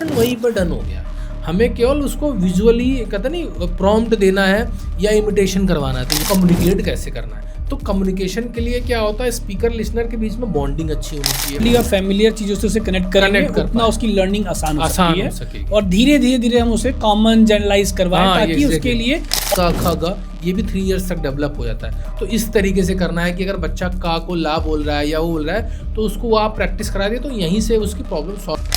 Portion वहीं पर done हो गया। हमें केवल उसको विजुअली कहते नहीं प्रॉम्प्ट देना है या इमिटेशन करवाना है, तो वो कम्युनिकेट कैसे करना है। तो कम्युनिकेशन के लिए क्या होता है, स्पीकर लिसनर के बीच में बॉन्डिंग अच्छी होनी चाहिए। या फैमिलियर चीजों से उसे कनेक्ट करेंगे उतना उसकी लर्निंग आसान हो सकती है और धीरे हम उसे कॉमन जनरलाइज करवाएं ताकि उसके लिए का खा गा ये भी 3 इयर्स तक डेवलप हो जाता है। तो इस तरीके से करना है कि अगर बच्चा का को ला बोल रहा है या वो बोल रहा है तो उसको आप प्रैक्टिस करा दिए, तो यहीं से उसकी problem solve.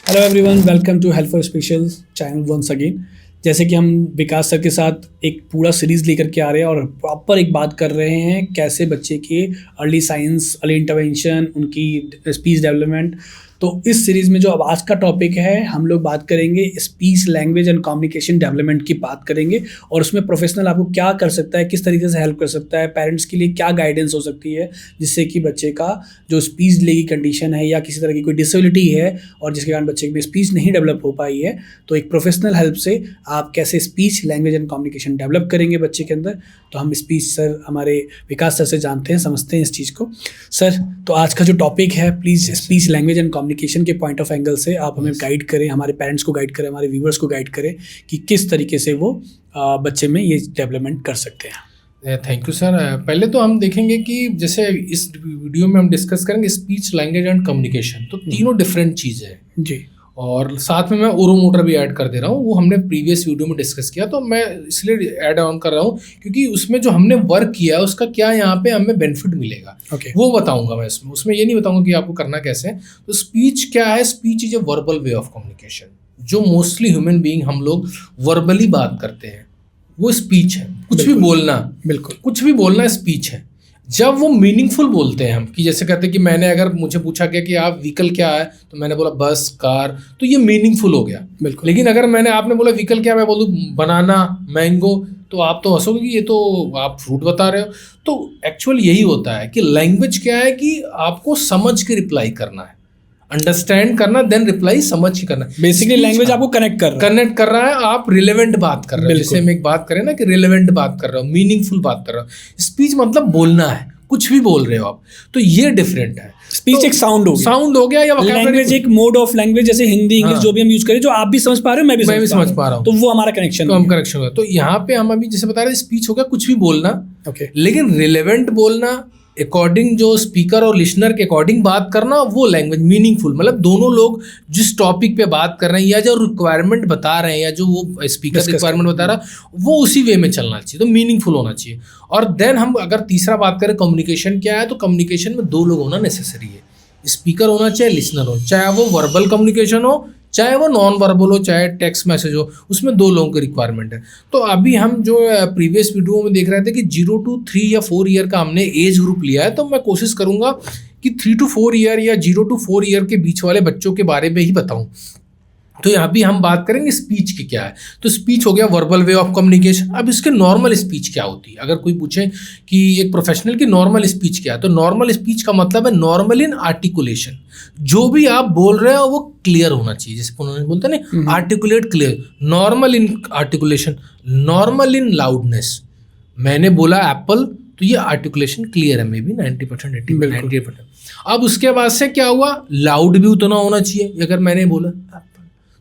Hello everyone, welcome to help for special channel once again. जैसे कि हम विकास सर के साथ एक पूरा सीरीज़ लेकर के आ रहे हैं और प्रॉपर एक बात कर रहे हैं कैसे बच्चे के अर्ली साइंस, अर्ली इंटरवेंशन, उनकी स्पीच डेवलपमेंट। तो इस सीरीज़ में जो अब आज का टॉपिक है, हम लोग बात करेंगे speech language and communication development की बात करेंगे और उसमें प्रोफेशनल आपको क्या कर सकता है, किस तरीके से हेल्प कर सकता है, पेरेंट्स के लिए क्या गाइडेंस हो सकती है जिससे कि बच्चे का जो स्पीच डिले की कंडीशन है या किसी तरह की कोई डिसेबिलिटी है और जिसके कारण बच्चे में स्पीच नहीं डेवलप हो पाई है, तो एक प्रोफेशनल हेल्प से आप कैसे speech language and communication develop करेंगे बच्चे के अंदर। तो हम स्पीच सर, हमारे विकास सर से जानते हैं, समझते हैं इस चीज़ को। सर, तो आज का जो टॉपिक है, please speech language and communication के पॉइंट ऑफ एंगल से आप हमें गाइड करें, हमारे पेरेंट्स को गाइड करें, हमारे व्यूअर्स को गाइड करें कि किस तरीके से वो बच्चे में ये डेवलपमेंट कर सकते हैं। Thank you sir. पहले तो हम देखेंगे कि जैसे इस वीडियो में हम डिस्कस करेंगे स्पीच लैंग्वेज एंड कम्युनिकेशन, तो तीनों डिफरेंट चीज़ें हैं जी। और साथ में मैं ओरोमोटर भी ऐड कर दे रहा हूँ, वो हमने प्रीवियस वीडियो में डिस्कस किया, तो मैं इसलिए ऐड ऑन कर रहा हूँ क्योंकि उसमें जो हमने वर्क किया है उसका क्या यहाँ पे हमें बेनिफिट मिलेगा वो बताऊंगा मैं उसमें ये नहीं बताऊंगा कि आपको करना कैसे है। तो स्पीच क्या है? Speech is a verbal way of communication. जो मोस्टली ह्यूमन बीइंग हम लोग वर्बली बात करते हैं वो स्पीच है। कुछ भी बोलना, बिल्कुल कुछ भी बोलना स्पीच है। जब वो मीनिंगफुल बोलते हैं हम, कि जैसे कहते हैं कि मैंने अगर मुझे पूछा गया कि आप व्हीकल क्या है तो मैंने बोला बस, कार, तो ये मीनिंगफुल हो गया। बिल्कुल। लेकिन अगर आपने बोला व्हीकल क्या, मैं बोलूँ बनाना, मैंगो, तो आप तो हंसोगे कि ये तो आप फ्रूट बता रहे हो। तो एक्चुअल यही होता है कि लैंग्वेज क्या है कि आपको समझ के रिप्लाई करना है, अंडरस्टैंड करना, देन रिप्लाई समझ के करना। बेसिकली लैंग्वेज आपको कनेक्ट कर रहा है, आप रिलेवेंट बात कर रहे हो। जैसे हम एक बात करें ना कि रिलेवेंट बात कर रहे हो, मीनिंगफुल बात कर रहे हो। स्पीच मतलब बोलना है, कुछ भी बोल रहे हो आप, तो ये डिफरेंट है। स्पीच एक साउंड हो गया या लैंग्वेज एक मोड ऑफ लैंग्वेज, जैसे हिंदी, इंग्लिश जो भी हम यूज करें, जो आप भी समझ पा रहे हो, मैं भी समझ पा रहा हूँ, तो वो हमारा कनेक्शन, तो हम कनेक्शन होगा। तो यहाँ पे हम अभी जैसे बता रहे स्पीच हो गया कुछ भी बोलना, लेकिन रिलेवेंट बोलना, अकॉर्डिंग जो स्पीकर और लिसनर के अकॉर्डिंग बात करना, वो लैंग्वेज मीनिंगफुल। मतलब दोनों लोग जिस टॉपिक पे बात कर रहे हैं या जो रिक्वायरमेंट बता रहे हैं या जो वो स्पीकर रिक्वायरमेंट बता रहा वो उसी वे में चलना चाहिए, तो मीनिंगफुल होना चाहिए। और देन हम अगर तीसरा बात करें कम्युनिकेशन क्या है, तो कम्युनिकेशन में 2 लोग होना नेसेसरी है। स्पीकर होना चाहे लिसनर हो, चाहे वो वर्बल कम्युनिकेशन हो चाहे वो नॉन वर्बल हो, चाहे टेक्स्ट मैसेज हो, उसमें 2 लोगों की रिक्वायरमेंट है। तो अभी हम जो प्रीवियस वीडियो में देख रहे थे कि 0 to 3 या 4 ईयर का हमने एज ग्रुप लिया है, तो मैं कोशिश करूंगा कि 3 to 4 ईयर या 0 to 4 ईयर के बीच वाले बच्चों के बारे में ही बताऊं। तो यहाँ भी हम बात करेंगे स्पीच की क्या है। तो स्पीच हो गया वर्बल वे ऑफ कम्युनिकेशन। अब इसके नॉर्मल स्पीच क्या होती है? अगर कोई पूछे कि एक प्रोफेशनल की नॉर्मल स्पीच क्या है, तो नॉर्मल स्पीच का मतलब है नॉर्मल इन आर्टिकुलेशन। जो भी आप बोल रहे हो वो क्लियर होना चाहिए, जैसे उन्होंने बोलते हैं ना आर्टिकुलेट क्लियर। नॉर्मल इन आर्टिकुलेशन, नॉर्मल इन लाउडनेस। मैंने बोला एप्पल, तो ये आर्टिकुलेशन क्लियर है, मे बी 90%, 80%। अब उसके बाद से क्या हुआ, लाउड भी उतना होना चाहिए। अगर मैंने बोला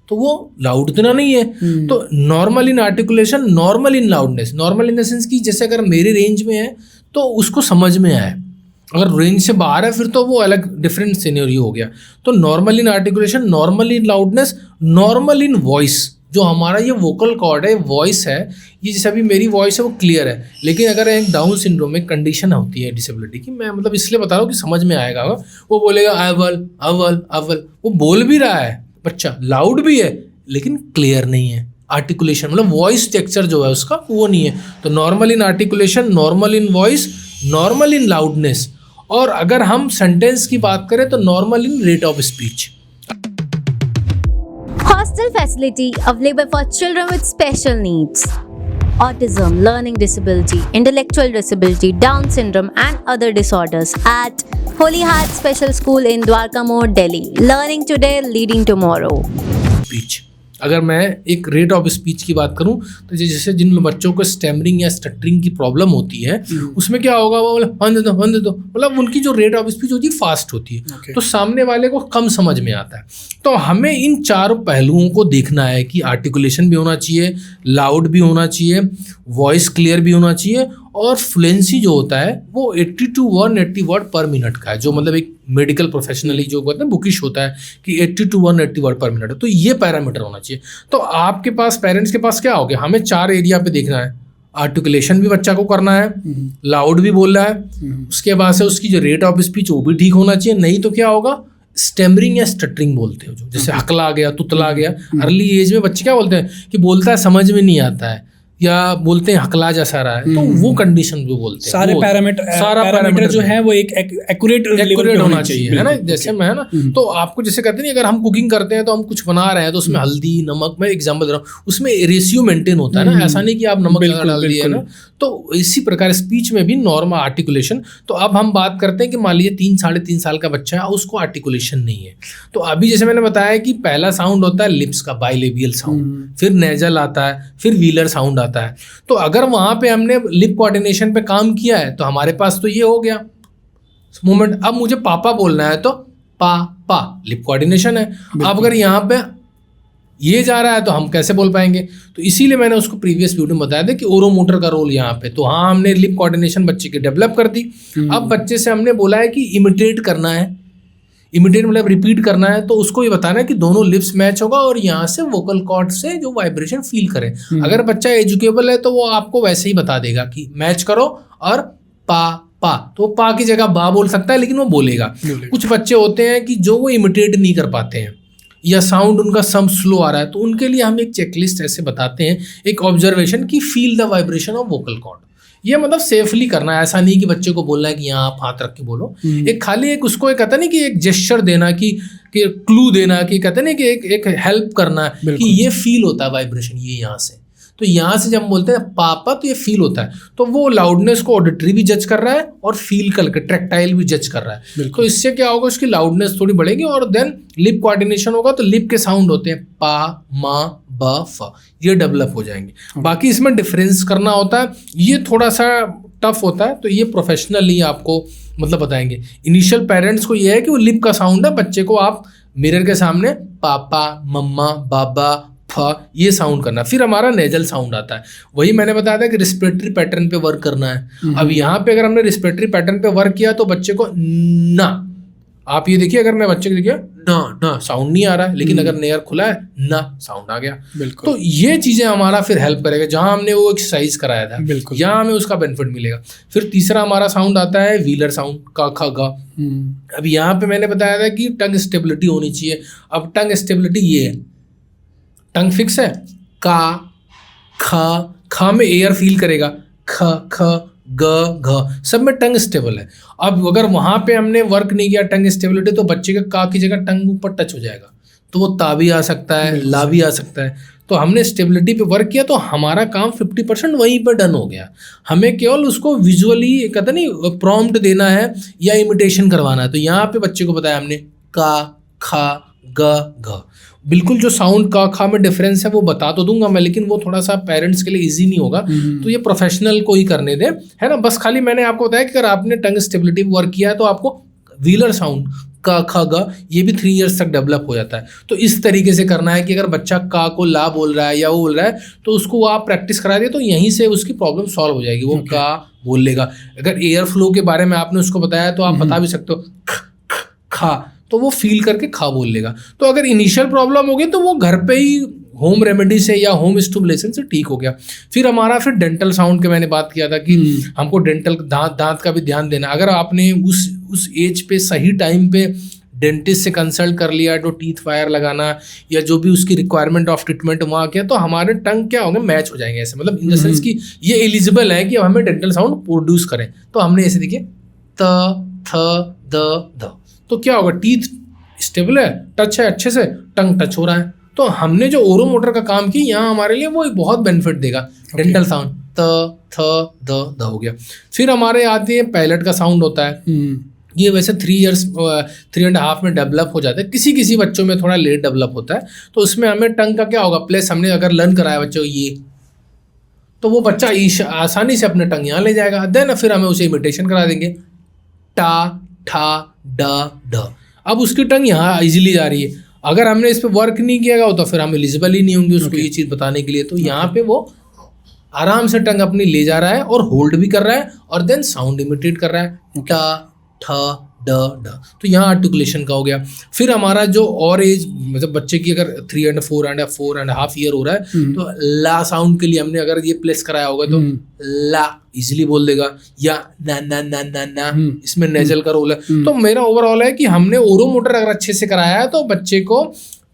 तो वो लाउड उतना नहीं है। तो normal in articulation, normal in loudness. Normal in the sense की जैसे अगर मेरे रेंज में है तो उसको समझ में आए, अगर रेंज से बाहर है फिर तो वो अलग डिफरेंट सिनेरियो हो गया। तो नॉर्मल इन आर्टिकुलेशन, नॉर्मल इन लाउडनेस, नॉर्मल इन वॉइस। जो हमारा ये वोकल कॉर्ड है, वॉइस है, ये जैसे अभी मेरी वॉइस है वो क्लियर है, लेकिन अगर एक डाउन सिंड्रोम में कंडीशन होती है डिसेबिलिटी की, मैं मतलब इसलिए बता रहा हूँ कि समझ में आएगा। वो बोलेगा अव्वल अव्वल अव्वल, वो बोल भी रहा है बच्चा, लाउड भी है लेकिन क्लियर नहीं है। आर्टिकुलेशन मतलब वॉइस टेक्सचर जो है उसका वो नहीं है। तो नॉर्मल इन आर्टिकुलेशन, नॉर्मल इन वॉइस, नॉर्मल इन लाउडनेस। और अगर हम सेंटेंस की बात करें तो normal in rate of speech. Hostel facility available for children with special needs. Autism, learning disability, intellectual disability, Down syndrome and other disorders at Holy Heart Special School in Dwarka More, Delhi. Learning today, leading tomorrow. Speech. अगर मैं एक rate of speech की बात करूं तो जैसे जिन बच्चों को स्टैमरिंग या स्टटरिंग की प्रॉब्लम होती है उसमें क्या होगा, वो बोले दो मतलब उनकी जो रेट ऑफ स्पीच होती है फास्ट होती है, तो सामने वाले को कम समझ में आता है। तो हमें इन चारों पहलुओं को देखना है कि आर्टिकुलेशन भी होना चाहिए, लाउड भी होना चाहिए, वॉइस क्लियर भी होना चाहिए, और फ्लुएंसी जो होता है वो 80 to 180 वर्ड पर मिनट का है, जो मतलब एक मेडिकल प्रोफेशनली जो कहते हैं बुकिश होता है कि 80 to 180 वर्ड पर मिनट है। तो ये पैरामीटर होना चाहिए। तो आपके पास पेरेंट्स के पास क्या हो गया, हमें 4 एरिया पे देखना है। आर्टिकुलेशन भी बच्चा को करना है, लाउड भी बोल रहा है, उसके बाद से उसकी जो रेट ऑफ स्पीच वो भी ठीक होना चाहिए, नहीं तो क्या होगा स्टेमरिंग या स्टटरिंग बोलते हो, जो जैसे हकला गया, तुतला गया। अर्ली एज में बच्चे क्या बोलते हैं कि बोलता है समझ में नहीं आता है, या बोलते हैं हकला जैसा रहा है, तो वो कंडीशन जो बोलते हैं सारे पैरामीटर जो है वो एक एक्यूरेट होना चाहिए, है ना। जैसे मैं है ना, तो आपको जैसे कहते हैं अगर हम कुकिंग करते हैं तो हम कुछ बना रहे हैं तो उसमें हल्दी नमक, मैं एग्जांपल दे रहा हूँ, उसमें रेशियो मेंटेन होता है ना, ऐसा नहीं कि आप नमक लगा डाल दिए ना। तो इसी प्रकार स्पीच में भी नॉर्मल आर्टिकुलेशन। तो अब हम बात करते हैं कि मान लीजिए 3-3.5 साल का बच्चा है, उसको आर्टिकुलेशन नहीं है। तो अभी जैसे मैंने बताया कि पहला साउंड होता है लिप्स का, बाइलेबियल साउंड, फिर नेजल आता है, फिर व्हीलर साउंड आता है। तो अगर वहां पे हमने लिप कोऑर्डिनेशन पे काम किया है तो हमारे पास तो ये हो गया मूवमेंट। अब मुझे पापा बोलना है तो पा लिप कोऑर्डिनेशन है। अब अगर यहाँ पे ये जा रहा है तो हम कैसे बोल पाएंगे। तो इसीलिए मैंने उसको प्रीवियस वीडियो में बताया था कि ओरोमोटर का रोल यहाँ पे। तो हाँ, हमने लिप कोऑर्डिनेशन बच्चे की डेवलप कर दी। अब बच्चे से हमने बोला है कि इमिटेट करना है, इमिटेट मतलब रिपीट करना है। तो उसको ये बताना है कि दोनों लिप्स मैच होगा और यहाँ से वोकल कॉर्ड से जो वाइब्रेशन फील करे। अगर बच्चा एजुकेबल है तो वो आपको वैसे ही बता देगा कि मैच करो और पा। तो पा की जगह बा बोल सकता है, लेकिन वो बोलेगा। कुछ बच्चे होते हैं कि जो वो इमिटेट नहीं कर पाते हैं या साउंड उनका सम स्लो आ रहा है, तो उनके लिए हम एक चेकलिस्ट ऐसे बताते हैं, एक ऑब्जर्वेशन की feel the vibration of vocal cord. ये मतलब सेफली करना है, ऐसा नहीं कि बच्चे को बोलना है कि यहाँ आप हाथ रख के बोलो। एक खाली एक उसको एक कहता नहीं कि एक जेस्चर देना, कि क्लू देना, कि कहते नहीं कि एक हेल्प करना कि ये फील होता है वाइब्रेशन ये यहाँ से। तो यहाँ से जब हम बोलते हैं पापा तो ये फील होता है। तो वो लाउडनेस को ऑडिटरी भी जज कर रहा है और फील करके ट्रैक्टाइल भी जज कर रहा है। तो इससे क्या होगा, उसकी लाउडनेस थोड़ी बढ़ेगी और देन लिप कोऑर्डिनेशन होगा। तो लिप के साउंड होते हैं पा, मा, ब, फ, ये डेवलप हो जाएंगे। बाकी इसमें डिफरेंस करना होता है, ये थोड़ा सा टफ होता है। तो ये प्रोफेशनली आपको मतलब बताएंगे। इनिशियल पेरेंट्स को ये है कि वो लिप का साउंड है, बच्चे को आप मिरर के सामने पापा, मम्मा, बाबा, ये साउंड करना। फिर हमारा नेजल साउंड आता है। वही मैंने बताया था कि रिस्पिरेटरी पैटर्न पे वर्क करना है। अब यहाँ पे अगर हमने रिस्पिरेटरी पैटर्न पे वर्क किया तो बच्चे को ना, आप ये देखिए, अगर मैं बच्चे को देखिए ना साउंड नहीं आ रहा है, लेकिन अगर नेयर खुला है ना साउंड आ गया। तो ये चीजें हमारा फिर हेल्प करेगा, जहां हमने वो एक्सरसाइज कराया था यहाँ हमें उसका बेनिफिट मिलेगा। फिर तीसरा हमारा साउंड आता है व्हीलर साउंड, का, खा, गा। अब यहाँ पे मैंने बताया था कि टंग स्टेबिलिटी होनी चाहिए। अब टंग स्टेबिलिटी ये है, टंग फिक्स है, का, खा में एयर फील करेगा, ख, ग, घ, सब में टंग स्टेबल है। अब अगर वहां पे हमने वर्क नहीं किया टंग स्टेबिलिटी, तो बच्चे का का की जगह टंग ऊपर टच हो जाएगा, तो वो ता भी आ सकता है, ला भी आ सकता है। तो हमने स्टेबिलिटी पे वर्क किया तो हमारा काम 50% वहीं पर डन हो गया। हमें केवल उसको विजुअली कहते नहीं प्रॉम्प्ट देना है या इमिटेशन करवाना है। तो यहाँ पे बच्चे को बताया हमने का, खा, ग, घ। बिल्कुल जो साउंड का खा में डिफरेंस है वो बता तो दूंगा मैं, लेकिन वो थोड़ा सा पेरेंट्स के लिए इजी नहीं होगा। तो ये प्रोफेशनल को ही करने दें, है ना। बस खाली मैंने आपको बताया कि अगर आपने टंग स्टेबिलिटी वर्क किया है तो आपको व्हीलर साउंड का, खा, गा, ये भी 3 इयर्स तक डेवलप हो जाता है। तो इस तरीके से करना है कि अगर बच्चा का को ला बोल रहा है या वो बोल रहा है तो उसको आप प्रैक्टिस करा दिए तो यहीं से उसकी प्रॉब्लम सॉल्व हो जाएगी। वो का बोल लेगा। अगर एयर फ्लो के बारे में आपने उसको बताया तो आप बता भी सकते हो खा, तो वो फील करके खा बोल लेगा। तो अगर इनिशियल प्रॉब्लम होगी तो वो घर पे ही होम रेमेडी से या होम स्टिमुलेशन से ठीक हो गया। फिर हमारा डेंटल साउंड के मैंने बात किया था कि हमको डेंटल दांत का भी ध्यान देना। अगर आपने उस एज पे सही टाइम पे डेंटिस्ट से कंसल्ट कर लिया, तो टीथ वायर लगाना या जो भी उसकी रिक्वायरमेंट ऑफ ट्रीटमेंट वहाँ किया, तो हमारे टंग क्या होंगे, मैच हो जाएंगे ऐसे, मतलब इन द सेंस कि ये एलिजिबल है कि अब हमें डेंटल साउंड प्रोड्यूस करें। तो हमने ऐसे देखिए त, थ, द। तो क्या होगा, टीथ स्टेबल है, टच है अच्छे से, टंग टच हो रहा है। तो हमने जो ओरोमोटर का काम किया यहाँ हमारे लिए वो बहुत बेनिफिट देगा। डेंटल साउंड त, थ, द हो गया। फिर हमारे आते हैं पैलेट का साउंड होता है, ये वैसे 3.5 में डेवलप हो जाता है, किसी बच्चों में थोड़ा लेट डेवलप होता है। तो उसमें हमें टंग का क्या होगा, प्लेस हमने अगर लर्न कराया बच्चों को ये, तो वो बच्चा आसानी से अपने टंग यहाँ ले जाएगा। देन फिर हमें उसे इमिटेशन करा देंगे, टा ठा ड ढ। अब उसकी टंग यहाँ इजीली जा रही है। अगर हमने इस पे वर्क नहीं किया तो फिर हम एलिजिबल ही नहीं होंगे उसको ये चीज़ बताने के लिए। तो यहाँ पे वो आराम से टंग अपनी ले जा रहा है और होल्ड भी कर रहा है और देन साउंड इमिटेट कर रहा है, टा ठ ड ढ। तो यहाँ आर्टिकुलेशन का हो गया। फिर हमारा जो और एज मतलब बच्चे की अगर 3 and 4.5 ईयर हो रहा है तो ला साउंड के लिए हमने अगर ये प्लेस कराया होगा तो ला इजिली बोल देगा, या ना ना ना ना ना, इसमें नेजल का रोल है। तो मेरा ओवरऑल है कि हमने ओरोमोटर अगर अच्छे से कराया है तो बच्चे को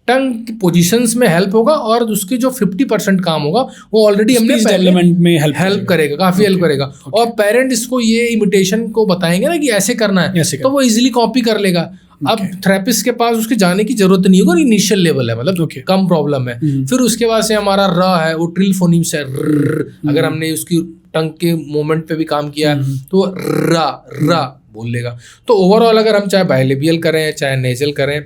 टंग की पोजीशंस में हेल्प होगा और उसकी जो 50% काम होगा वो ऑलरेडी हमने डेवलपमेंट में हेल्प करेगा, काफी हेल्प करेगा। और पेरेंट इसको ये इमिटेशन को बताएंगे ना कि ऐसे करना है तो वो इजीली कॉपी कर लेगा। अब थेरेपिस्ट के पास उसके जाने की जरूरत नहीं होगी, इनिशियल लेवल है मतलब कम प्रॉब्लम है। फिर उसके बाद से हमारा र है वो ट्रिल फोनीम्स है, अगर हमने उसकी टंग के मोमेंट पे भी काम किया तो रा बोल लेगा। तो ओवरऑल अगर हम चाहे बायलेबियल करें, चाहे नेजल करें,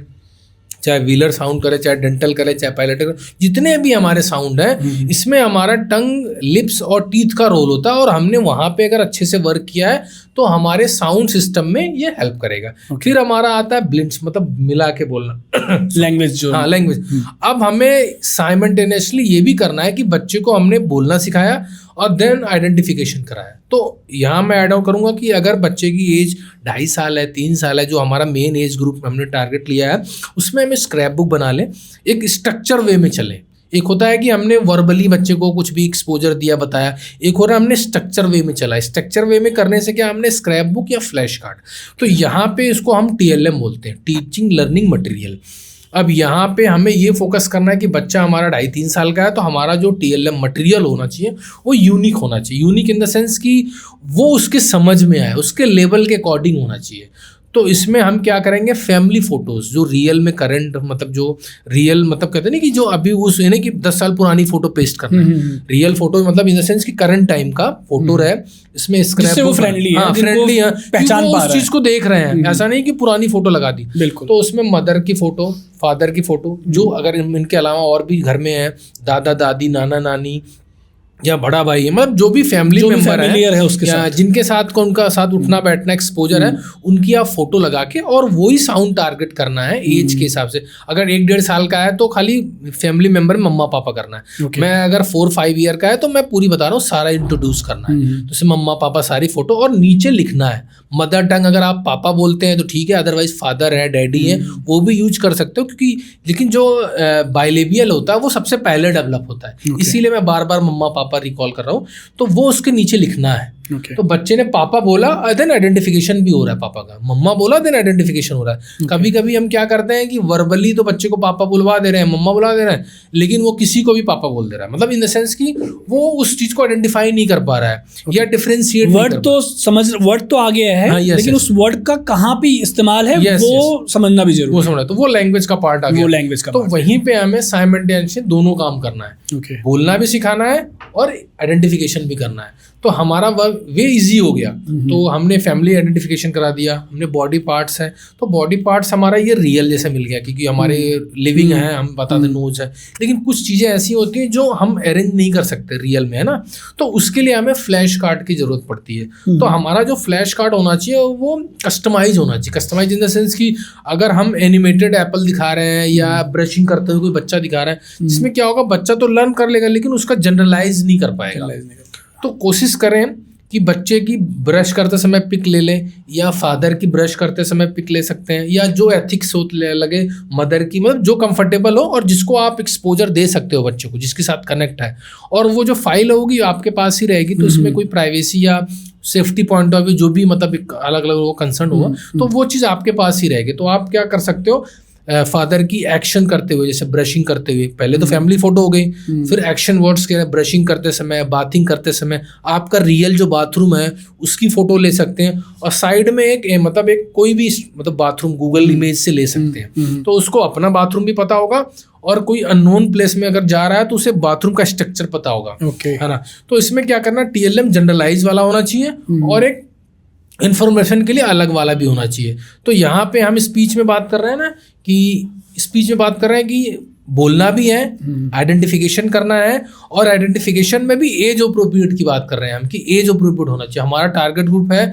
चाहे व्हीलर साउंड करें, चाहे डेंटल करें, चाहे पायलट करें, जितने भी हमारे साउंड हैं इसमें हमारा टंग, लिप्स और टीथ का रोल होता है। और हमने वहाँ पे अगर अच्छे से वर्क किया है तो हमारे साउंड सिस्टम में ये हेल्प करेगा। फिर हमारा आता है ब्लिंट्स, मतलब मिला के बोलना, लैंग्वेज जो, हाँ लैंग्वेज। अब हमें साइमल्टेनियसली ये भी करना है कि बच्चे को हमने बोलना सिखाया और देन आइडेंटिफिकेशन कराया। तो यहाँ मैं ऐड ऑन करूँगा कि अगर बच्चे की एज 2.5 साल है, 3 साल है, जो हमारा मेन एज ग्रुप हमने टारगेट लिया है, उसमें हमें स्क्रैप बुक बना लें, एक स्ट्रक्चर वे में चलें। एक होता है कि हमने वर्बली बच्चे को कुछ भी एक्सपोजर दिया, बताया, एक हो रहा है हमने स्ट्रक्चर वे में चला। स्ट्रक्चर वे में करने से क्या, हमने स्क्रैप बुक या फ्लैश कार्ड, तो यहाँ पे इसको हम TLM बोलते हैं, टीचिंग लर्निंग मटेरियल। अब यहाँ पे हमें ये फोकस करना है कि बच्चा हमारा 2.5-3 साल का है तो हमारा जो TLM मटेरियल होना चाहिए वो यूनिक होना चाहिए। यूनिक इन द सेंस कि वो उसके समझ में आए, उसके लेवल के अकॉर्डिंग होना चाहिए। तो इसमें हम क्या करेंगे, फैमिली फोटोज जो रियल में करंट, मतलब जो रियल, मतलब कहते हैं ना कि जो अभी उस यानी कि 10 साल पुरानी फोटो पेस्ट करना है, रियल फोटो मतलब इन द सेंस कि करंट टाइम का फोटो रहे, इसमें स्क्रैप वो फ्रेंडली है, फ्रेंडली है, पहचान पा रहा है, उस चीज को देख रहे हैं, ऐसा नहीं कि पुरानी फोटो लगा दी। बिल्कुल। तो उसमें मदर की फोटो, फादर की फोटो, जो अगर इनके अलावा और भी घर में है, दादा दादी, नाना नानी या बड़ा भाई है, मतलब जो भी फैमिली मेंबर है उसके साथ, जिनके साथ को उनका साथ उठना बैठना एक्सपोजर है, उनकी आप फोटो लगा के और वही साउंड टारगेट करना है एज के हिसाब से। अगर 1-1.5 साल का है तो खाली फैमिली मेंबर मम्मा पापा करना है। मैं अगर 4-5 ईयर का है तो मैं पूरी बता रहा हूँ, सारा इंट्रोड्यूस करना है। तो उसमें मम्मा पापा सारी फोटो और नीचे लिखना है मदर टंग। अगर आप पापा बोलते हैं तो ठीक है, अदरवाइज फादर है, डैडी है, वो भी यूज कर सकते हो, क्योंकि लेकिन जो बाइलेबियल होता है वो सबसे पहले डेवलप होता है, इसीलिए मैं बार बार मम्मा पापा रिकॉल कर रहा हूँ। तो वो उसके नीचे लिखना है। तो बच्चे ने पापा बोला, देन आइडेंटिफिकेशन भी हो रहा है पापा का, मम्मा बोला देन आइडेंटिफिकेशन हो रहा है। कभी कभी हम क्या करते हैं कि वर्बली तो बच्चे को पापा बुलवा दे रहे हैं, मम्मा बुला दे रहे हैं, लेकिन वो किसी को भी पापा बोल दे रहा है, मतलब इन द सेंस कि वो उस चीज को आइडेंटिफाई नहीं कर पा रहा है या डिफरेंशिएट। वर्ड तो समझ, वर्ड तो आगे है, लेकिन उस वर्ड का कहाँ पे इस्तेमाल है वो समझना भी जरूरी है। वो समझना, तो वो लैंग्वेज का पार्ट आ गया, वो लैंग्वेज का। तो वहीं पे हमें साइमल्टेनियसली दोनों काम करना है, बोलना भी सिखाना है और आइडेंटिफिकेशन भी करना है। तो हमारा वर्क वे इजी हो गया। तो हमने फैमिली आइडेंटिफिकेशन करा दिया, हमने बॉडी पार्ट्स है, तो बॉडी पार्ट्स हमारा ये रियल जैसे मिल गया, क्योंकि हमारे लिविंग है, हम बता दें नोज है, लेकिन कुछ चीज़ें ऐसी होती हैं जो हम अरेंज नहीं कर सकते रियल में, है ना। तो उसके लिए हमें फ्लैश कार्ड की जरूरत पड़ती है। तो हमारा जो फ्लैश कार्ड होना चाहिए वो कस्टमाइज होना चाहिए। कस्टमाइज इन द सेंस कि अगर हम एनिमेटेड एप्पल दिखा रहे हैं या ब्रशिंग करते हुए कोई बच्चा दिखा रहा है, जिसमें क्या होगा, बच्चा तो लर्न कर लेगा लेकिन उसका जनरलाइज नहीं कर पाएगा। तो कोशिश करें कि बच्चे की ब्रश करते समय पिक ले लें, या फादर की ब्रश करते समय पिक ले सकते हैं, या जो एथिक्स हो लगे मदर की, मतलब जो कंफर्टेबल हो और जिसको आप एक्सपोजर दे सकते हो बच्चे को, जिसके साथ कनेक्ट है। और वो जो फाइल होगी आपके पास ही रहेगी, तो उसमें कोई प्राइवेसी या सेफ्टी पॉइंट ऑफ व्यू जो भी मतलब अलग अलग वो कंसर्न होगा, तो वो चीज़ आपके पास ही रहेगी। तो आप क्या कर सकते हो, फादर की एक्शन करते हुए, जैसे ब्रशिंग करते हुए, पहले तो फैमिली फोटो हो गई, फिर एक्शन वर्ड्स के ब्रशिंग करते समय, बाथिंग करते समय आपका रियल जो बाथरूम है उसकी फोटो ले सकते हैं, और साइड में एक मतलब एक कोई भी मतलब बाथरूम गूगल इमेज से ले सकते हैं। तो उसको अपना बाथरूम भी पता होगा, और कोई अननोन प्लेस में अगर जा रहा है तो उसे बाथरूम का स्ट्रक्चर पता होगा, है ना। तो इसमें क्या करना, TLM जनरलाइज वाला होना चाहिए और एक इन्फॉर्मेशन के लिए अलग वाला भी होना चाहिए। तो यहाँ पे हम स्पीच में बात कर रहे हैं ना, कि स्पीच में बात कर रहे हैं कि बोलना भी है, आइडेंटिफिकेशन करना है, और आइडेंटिफिकेशन में भी एज अप्रोप्रिएट की बात कर रहे हैं हम, कि एज अप्रोप्रिएट होना चाहिए। हमारा टारगेट ग्रुप है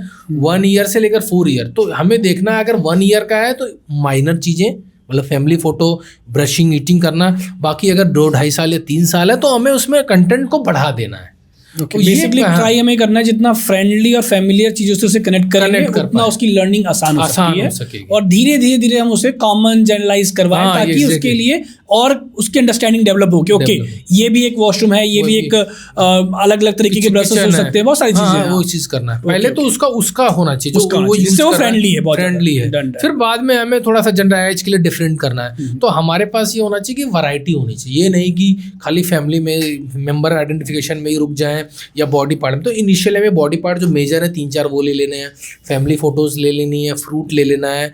1 ईयर से लेकर 4 ईयर, तो हमें देखना है अगर 1 ईयर का है तो माइनर चीज़ें, मतलब फैमिली फोटो, ब्रशिंग, ईटिंग करना। बाकी अगर 2-2.5 साल या 3 साल है तो हमें उसमें कंटेंट को बढ़ा देना है। तो बेसिकली ट्राई हमें करना है जितना फ्रेंडली और फैमिलियर चीजों से उसे कनेक्ट करेंगे उतना उसकी लर्निंग आसान हो सकती है, और धीरे धीरे धीरे हम उसे कॉमन जनरलाइज करवाएं ताकि उसके लिए और उसकी अंडरस्टैंडिंग डेवलप हो कि ओके ये भी एक वॉशरूम है, ये भी एक अलग अलग तरीके के ब्रशेस हो सकते हैं, बहुत सारी चीजें वो चीज करना है। पहले तो उसका होना चाहिए जिससे वो फ्रेंडली है, बहुत फ्रेंडली है। फिर बाद में हमें थोड़ा सा जनरलाइज के लिए डिफरेंट करना है। तो हमारे पास ये होना चाहिए कि वैरायटी होनी चाहिए, ये नहीं कि खाली फैमिली में मेंबर आइडेंटिफिकेशन में ही रुक जाएं या बॉडी पार्ट में। तो इनिशियल हमें बॉडी पार्ट जो मेजर है 3-4 वो ले लेने हैं, फैमिली फोटोज ले लेनी है, फ्रूट ले लेना है,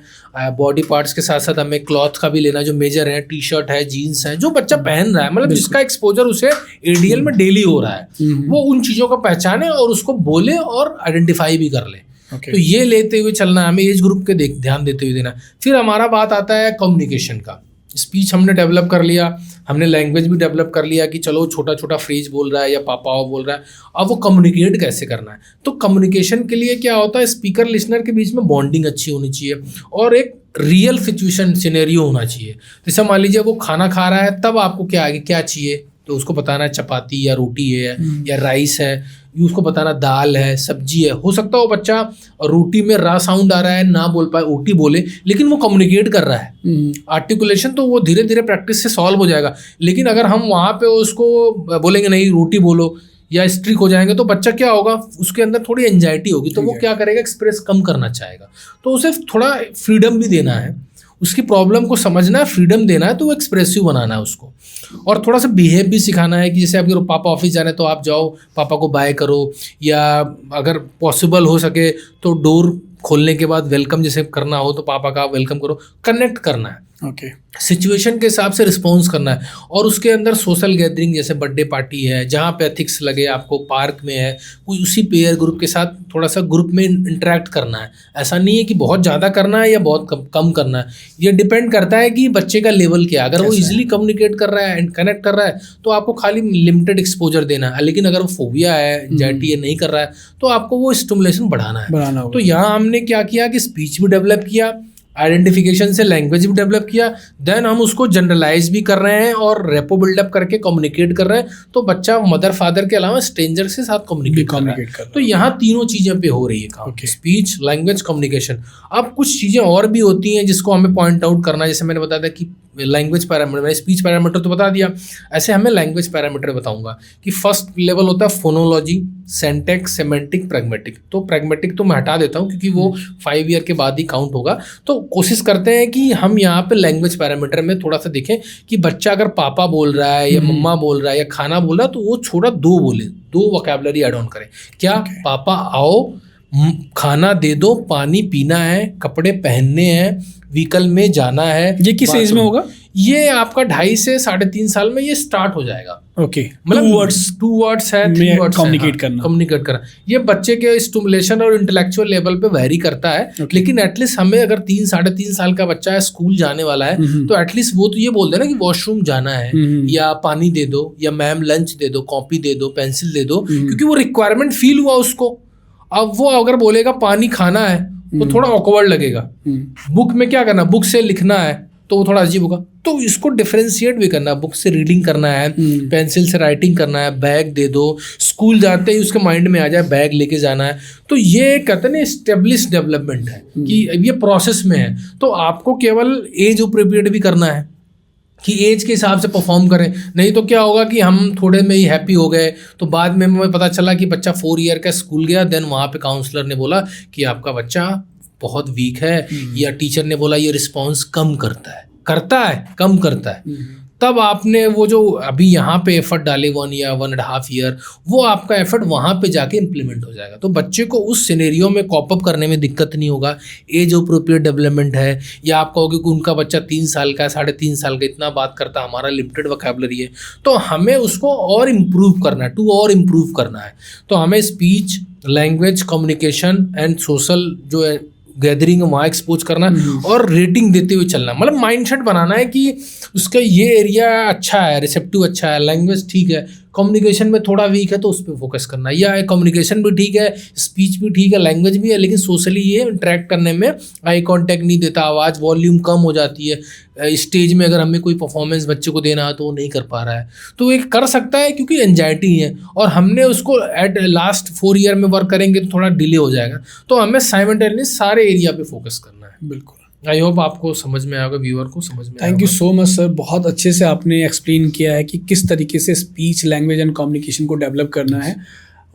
बॉडी पार्ट्स के साथ साथ हमें क्लॉथ का भी लेना है जो मेजर है, टी शर्ट है, जीन्स है, जो बच्चा पहन रहा है, मतलब जिसका एक्सपोजर उसे एडीएल में डेली हो रहा है, वो उन चीज़ों को पहचाने और उसको बोले और आइडेंटिफाई भी कर ले। तो ये लेते हुए चलना, हमें एज ग्रुप के ध्यान देते हुए देना। फिर हमारा बात आता है कम्युनिकेशन का। स्पीच हमने डेवलप कर लिया, हमने लैंग्वेज भी डेवलप कर लिया कि चलो छोटा छोटा फ्रेज बोल रहा है या पापा बोल रहा है, अब वो कम्युनिकेट कैसे करना है। तो कम्युनिकेशन के लिए क्या होता है, स्पीकर लिसनर के बीच में बॉन्डिंग अच्छी होनी चाहिए और एक रियल सिचुएशन सिनेरियो होना चाहिए। जैसे मान लीजिए वो खाना खा रहा है, तब आपको क्या आगे क्या चाहिए, तो उसको बताना है चपाती या रोटी है या राइस है, उसको बताना दाल है, सब्जी है। हो सकता है वो बच्चा रोटी में रा साउंड आ रहा है, ना बोल पाए, ओटी बोले, लेकिन वो कम्युनिकेट कर रहा है। आर्टिकुलेशन तो वो धीरे धीरे प्रैक्टिस से सॉल्व हो जाएगा। लेकिन अगर हम वहाँ पे उसको बोलेंगे नहीं रोटी बोलो या स्ट्रिक हो जाएंगे, तो बच्चा क्या होगा, उसके अंदर थोड़ी एंजाइटी होगी, तो वो क्या करेगा, एक्सप्रेस कम करना चाहेगा। तो उसे थोड़ा फ्रीडम भी देना है, उसकी प्रॉब्लम को समझना है, फ्रीडम देना है, तो वो एक्सप्रेसिव बनाना है उसको। और थोड़ा सा बिहेव भी सिखाना है कि जैसे अगर पापा ऑफिस जा रहे हैं तो आप जाओ, पापा को बाय करो, या अगर पॉसिबल हो सके तो डोर खोलने के बाद वेलकम जैसे करना हो तो पापा का वेलकम करो। कनेक्ट करना है, सिचुएशन के हिसाब से रिस्पॉन्स करना है। और उसके अंदर सोशल गैदरिंग जैसे बर्थडे पार्टी है, जहाँ पे एथिक्स लगे आपको, पार्क में है, कोई उसी पेयर ग्रुप के साथ थोड़ा सा ग्रुप में इंटरेक्ट करना है। ऐसा नहीं है कि बहुत ज़्यादा करना है या बहुत कम करना है, ये डिपेंड करता है कि बच्चे का लेवल क्या है। अगर वो इजीली कम्युनिकेट कर रहा है एंड कनेक्ट कर रहा है तो आपको खाली लिमिटेड एक्सपोजर देना है। लेकिन अगर वो फोबिया है, एंजाइटी है, नहीं कर रहा है, तो आपको वो स्टिमुलेशन बढ़ाना है। तो यहाँ हमने क्या किया कि स्पीच भी डेवलप किया, आइडेंटिफिकेशन से लैंग्वेज भी डेवलप किया, देन हम उसको जनरलाइज भी कर रहे हैं और रेपो बिल्डअप करके कम्युनिकेट कर रहे हैं। तो बच्चा मदर फादर के अलावा स्ट्रेंजर से साथ कम्युनिकेट कर रहा है। तो यहाँ तीनों चीज़ें पे हो रही है काम, स्पीच, लैंग्वेज, कम्युनिकेशन। अब कुछ चीज़ें और भी होती हैं जिसको हमें पॉइंट आउट करना है। जैसे मैंने बताया था कि लैंग्वेज पैरामीटर, मैंने स्पीच पैरामीटर तो बता दिया, ऐसे हमें लैंग्वेज पैरामीटर बताऊंगा कि फर्स्ट लेवल होता है फोनोलॉजी, सेंटेक्स, सेमेंटिक, प्रैग्मेटिक। तो प्रैग्मेटिक तो मैं हटा देता हूँ क्योंकि वो 5 ईयर के बाद ही काउंट होगा। तो कोशिश करते हैं कि हम यहाँ पे लैंग्वेज पैरामीटर में थोड़ा सा देखें कि बच्चा अगर पापा बोल रहा है या मम्मा बोल रहा है या खाना बोल रहा है तो वो छोड़ा 2 बोले, 2 वोकैबुलरी ऐड ऑन करें। क्या पापा आओ, खाना दे दो, पानी पीना है, कपड़े पहनने हैं, व्हीकल में जाना है। ये किस एज में होगा? ये आपका 2.5 से 3.5 साल में ये स्टार्ट हो जाएगा। ओके, मतलब 2 वर्ड्स है, 3 वर्ड्स कम्युनिकेट करना। ये बच्चे के स्टिमुलेशन और इंटेलेक्चुअल लेवल पे वेरी करता है। लेकिन एटलीस्ट हमें अगर 3-3.5 साल का बच्चा है, स्कूल जाने वाला है, तो एटलीस्ट वो तो ये बोल देना कि वॉशरूम जाना है, या पानी दे दो, या मैम लंच दे दो, कॉपी दे दो, पेंसिल दे दो, क्योंकि वो रिक्वायरमेंट फील हुआ उसको। अब वो अगर बोलेगा पानी खाना है तो थोड़ा ऑकवर्ड लगेगा। बुक में क्या करना, बुक से लिखना है तो वो थोड़ा अजीब होगा। तो इसको डिफरेंशिएट भी करना है, बुक से रीडिंग करना है, पेंसिल से राइटिंग करना है, बैग दे दो, स्कूल जाते ही उसके माइंड में आ जाए बैग लेके जाना है। तो ये कहते हैं ना एस्टेब्लिश डेवलपमेंट है कि ये प्रोसेस में है। तो आपको केवल एज अप्रोप्रिएट भी करना है कि एज के हिसाब से परफॉर्म करें। नहीं तो क्या होगा कि हम थोड़े में ही हैप्पी हो गए, तो बाद में हमें पता चला कि बच्चा 4 ईयर का स्कूल गया, देन वहाँ पे काउंसलर ने बोला कि आपका बच्चा बहुत वीक है, या टीचर ने बोला ये रिस्पॉन्स कम करता है, कम करता है। तब आपने वो जो अभी यहाँ पे एफर्ट डाले 1 या 1.5 ईयर, वो आपका एफर्ट वहाँ पे जाके इम्प्लीमेंट हो जाएगा। तो बच्चे को उस सिनेरियो में कॉप अप करने में दिक्कत नहीं होगा। एज अप्रोप्रिएट डेवलपमेंट है, या आप कहोगे कि उनका बच्चा 3 साल का है, 3.5 साल का, इतना बात करता, हमारा लिमिटेड वोकैबुलरी है, तो हमें उसको और इम्प्रूव करना है, और इम्प्रूव करना है। तो हमें speech, language, communication and social जो है गैदरिंग वहाँ एक्सपोज करना और रेटिंग देते हुए चलना, मतलब माइंडसेट बनाना है कि उसका ये एरिया अच्छा है, रिसेप्टिव अच्छा है, लैंग्वेज ठीक है, कम्युनिकेशन में थोड़ा वीक है तो उस पर फोकस करना, या कम्युनिकेशन भी ठीक है, स्पीच भी ठीक है, लैंग्वेज भी है, लेकिन सोशली ये इंटरेक्ट करने में आई कांटेक्ट नहीं देता, आवाज़ वॉल्यूम कम हो जाती है, स्टेज में अगर हमें कोई परफॉर्मेंस बच्चे को देना है तो वो नहीं कर पा रहा है, तो एक कर सकता है क्योंकि एंजाइटी है और हमने उसको एट लास्ट 4 ईयर में वर्क करेंगे तो थोड़ा डिले हो जाएगा, तो हमें साइमल्टेनियस सारे एरिया पे फोकस करना है। बिल्कुल, आई होप आपको समझ में आएगा, व्यूअर को समझ में thank you so much sir, बहुत अच्छे से आपने एक्सप्लेन किया है कि किस तरीके से स्पीच, लैंग्वेज एंड कम्युनिकेशन को डेवलप करना है।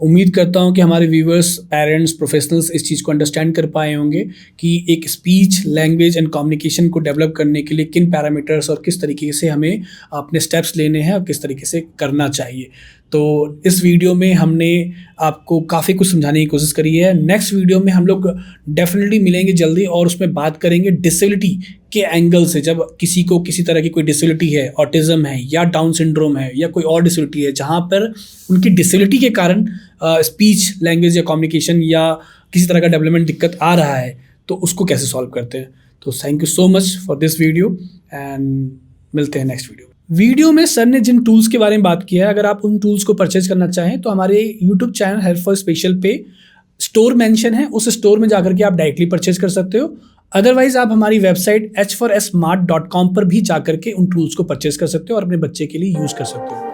उम्मीद करता हूँ कि हमारे व्यूअर्स, पेरेंट्स, प्रोफेशनल्स इस चीज़ को अंडरस्टैंड कर पाए होंगे कि एक स्पीच, लैंग्वेज एंड कम्युनिकेशन को डेवलप करने के लिए किन पैरामीटर्स और किस तरीके से हमें अपने स्टेप्स लेने हैं और किस तरीके से करना चाहिए। तो इस वीडियो में हमने आपको काफ़ी कुछ समझाने की कोशिश करी है। नेक्स्ट वीडियो में हम लोग डेफिनेटली मिलेंगे जल्दी और उसमें बात करेंगे डिसेबिलिटी के एंगल से। जब किसी को किसी तरह की कोई डिसेबिलिटी है, ऑटिज्म है या डाउन सिंड्रोम है या कोई और डिसेबिलिटी है, जहाँ पर उनकी डिसेबिलिटी के कारण स्पीच, लैंग्वेज या कम्युनिकेशन या किसी तरह का डेवलपमेंट दिक्कत आ रहा है, तो उसको कैसे सॉल्व करते हैं। तो thank you so much for this video and मिलते हैं नेक्स्ट वीडियो में। सर ने जिन टूल्स के बारे में बात किया है, अगर आप उन टूल्स को परचेज करना चाहें तो हमारे YouTube channel help for special पे स्टोर मेंशन है, उस स्टोर में जाकर के आप डायरेक्टली परचेज कर सकते हो। अदरवाइज आप हमारी वेबसाइट h4smart.com पर भी जाकर के उन टूल्स को परचेज कर सकते हो और अपने बच्चे के लिए यूज़ कर सकते हो।